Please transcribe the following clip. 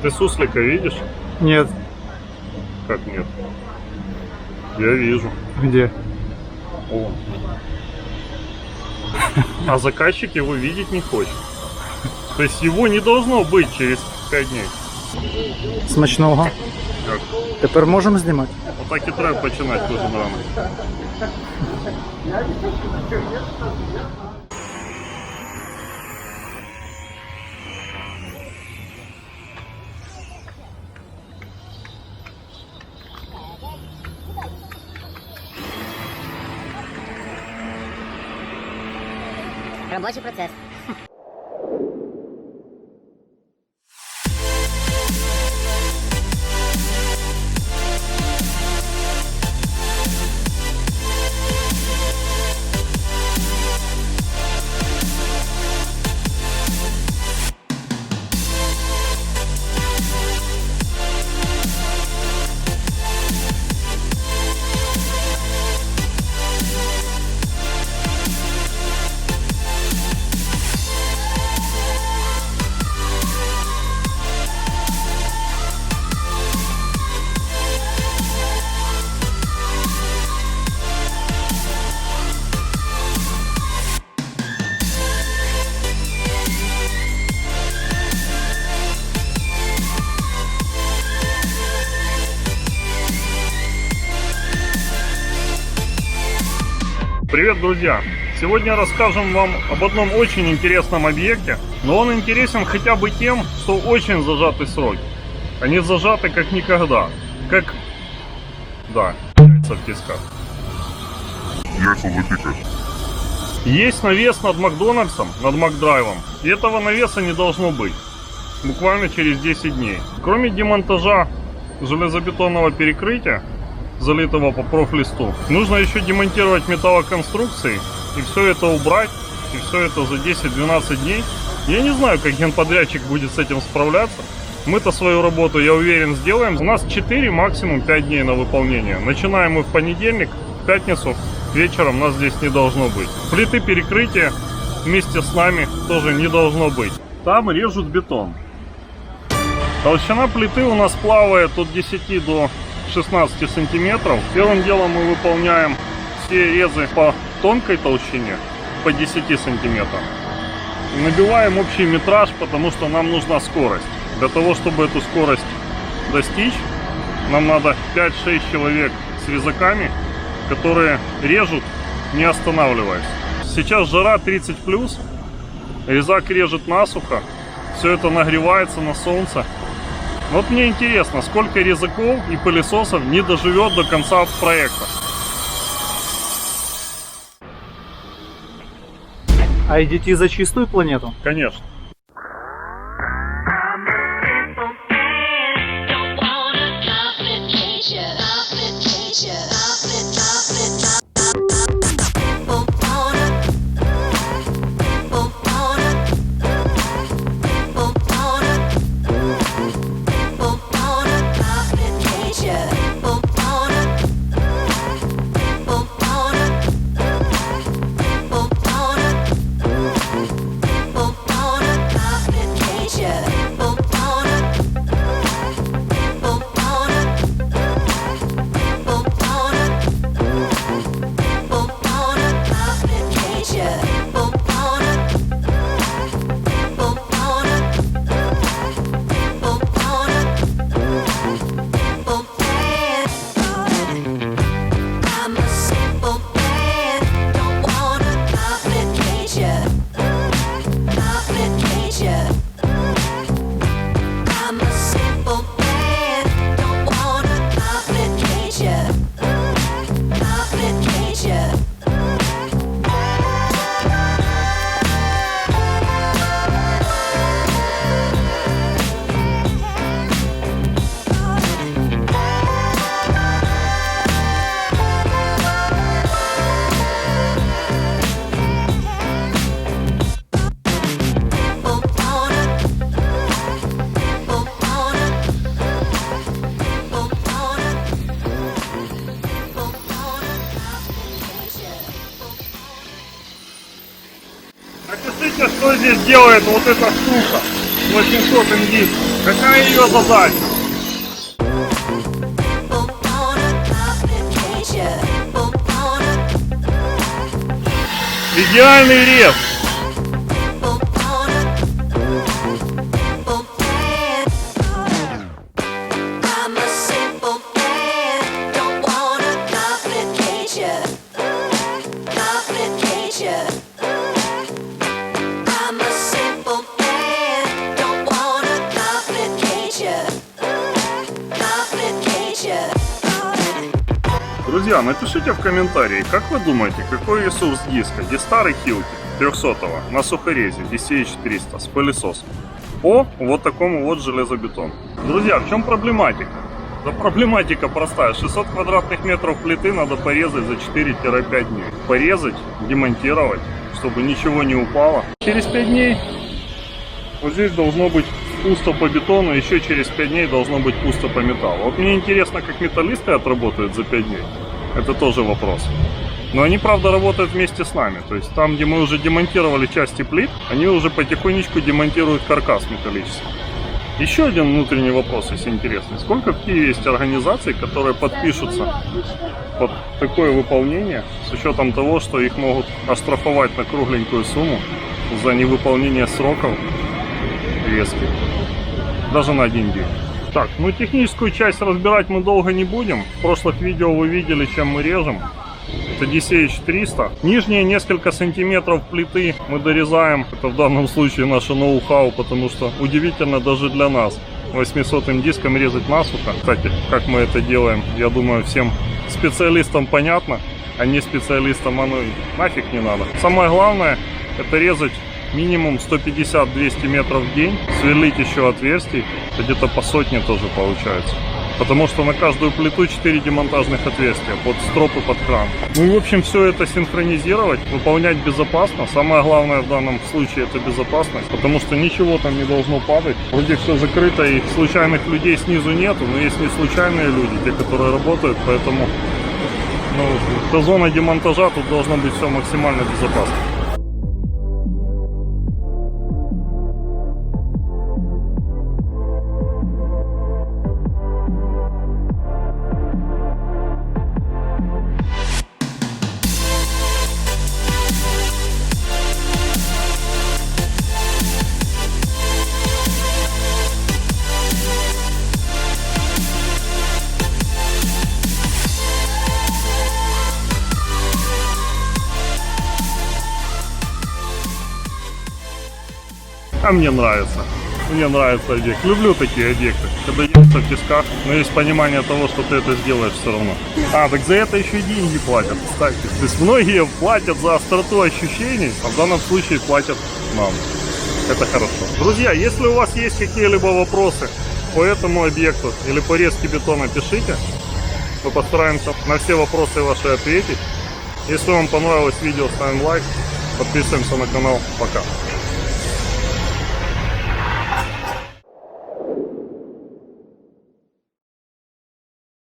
Ты суслика видишь? Нет. Как нет? Я вижу. Где? О. А заказчик его видеть не хочет. То есть его не должно быть через 5 дней. Смачного. Так. Тепер можемо знімати? Отак і треба починати дуже рано. Робочий процесс. Привет, друзья! Сегодня расскажем вам об одном очень интересном объекте, но он интересен хотя бы тем, что очень зажаты сроки. Они зажаты как никогда, как... да, яйца в тисках. Яйца запекать. Есть навес над Макдональдсом, над Макдрайвом, и этого навеса не должно быть. Буквально через 10 дней. Кроме демонтажа железобетонного перекрытия, залитого по профлисту, нужно еще демонтировать металлоконструкции и все это убрать, и все это за 10-12 дней. Я не знаю, как генподрядчик будет с этим справляться. Мы-то свою работу, я уверен, сделаем. У нас 4, максимум 5 дней на выполнение. Начинаем мы в понедельник, в пятницу вечером нас здесь не должно быть. Плиты перекрытия вместе с нами тоже не должно быть. Там режут бетон. Толщина плиты у нас плавает от 10 до 16 сантиметров. Первым делом мы выполняем все резы по тонкой толщине, по 10 сантиметров. И набиваем общий метраж, потому что нам нужна скорость. Для того, чтобы эту скорость достичь, нам надо 5-6 человек с резаками, которые режут, не останавливаясь. Сейчас жара 30+, резак режет насухо, все это нагревается на солнце. Вот мне интересно, сколько резаков и пылесосов не доживет до конца проекта. А идите за чистую планету? Конечно. Напишите, что здесь делает вот эта штука. 800 индийцев. Какая ее задача? Идеальный рез. Друзья, напишите в комментарии, как вы думаете, какой ресурс диска D-Star Hilti 300 на сухорезе DCH300 с пылесосом по вот такому вот железобетону? Друзья, в чем проблематика? Да проблематика простая. 600 квадратных метров плиты надо порезать за 4-5 дней. Порезать, демонтировать, чтобы ничего не упало. Через 5 дней вот здесь должно быть пусто по бетону, еще через 5 дней должно быть пусто по металлу. Вот мне интересно, как металлисты отработают за 5 дней. Это тоже вопрос. Но они, правда, работают вместе с нами. То есть там, где мы уже демонтировали части плит, они уже потихонечку демонтируют каркас металлический. Еще один внутренний вопрос, если интересный. Сколько в Киеве есть организаций, которые подпишутся под такое выполнение, с учетом того, что их могут оштрафовать на кругленькую сумму за невыполнение сроков резких, даже на 1 день. Так, ну техническую часть разбирать мы долго не будем. В прошлых видео вы видели, чем мы режем. Это DCH300. Нижние несколько сантиметров плиты мы дорезаем. Это в данном случае наше ноу-хау, потому что удивительно даже для нас 800-м диском резать насухо. Кстати, как мы это делаем, я думаю, всем специалистам понятно, а не специалистам оно и нафиг не надо. Самое главное, это резать минимум 150-200 метров в день, сверлить еще отверстий, где-то по сотне тоже получается. Потому что на каждую плиту 4 демонтажных отверстия, под строп и под кран. Ну и в общем все это синхронизировать, выполнять безопасно. Самое главное в данном случае это безопасность, потому что ничего там не должно падать. Вроде все закрыто и случайных людей снизу нету, но есть не случайные люди, те, которые работают, поэтому до зоны демонтажа тут должно быть все максимально безопасно. А мне нравится. Мне нравится объект. Люблю такие объекты. Когда едешь в песках, но есть понимание того, что ты это сделаешь все равно. А, так за это еще и деньги платят, кстати. То есть многие платят за остроту ощущений, а в данном случае платят нам. Это хорошо. Друзья, если у вас есть какие-либо вопросы по этому объекту или по резке бетона, пишите. Мы постараемся на все вопросы ваши ответить. Если вам понравилось видео, ставим лайк. Подписываемся на канал. Пока.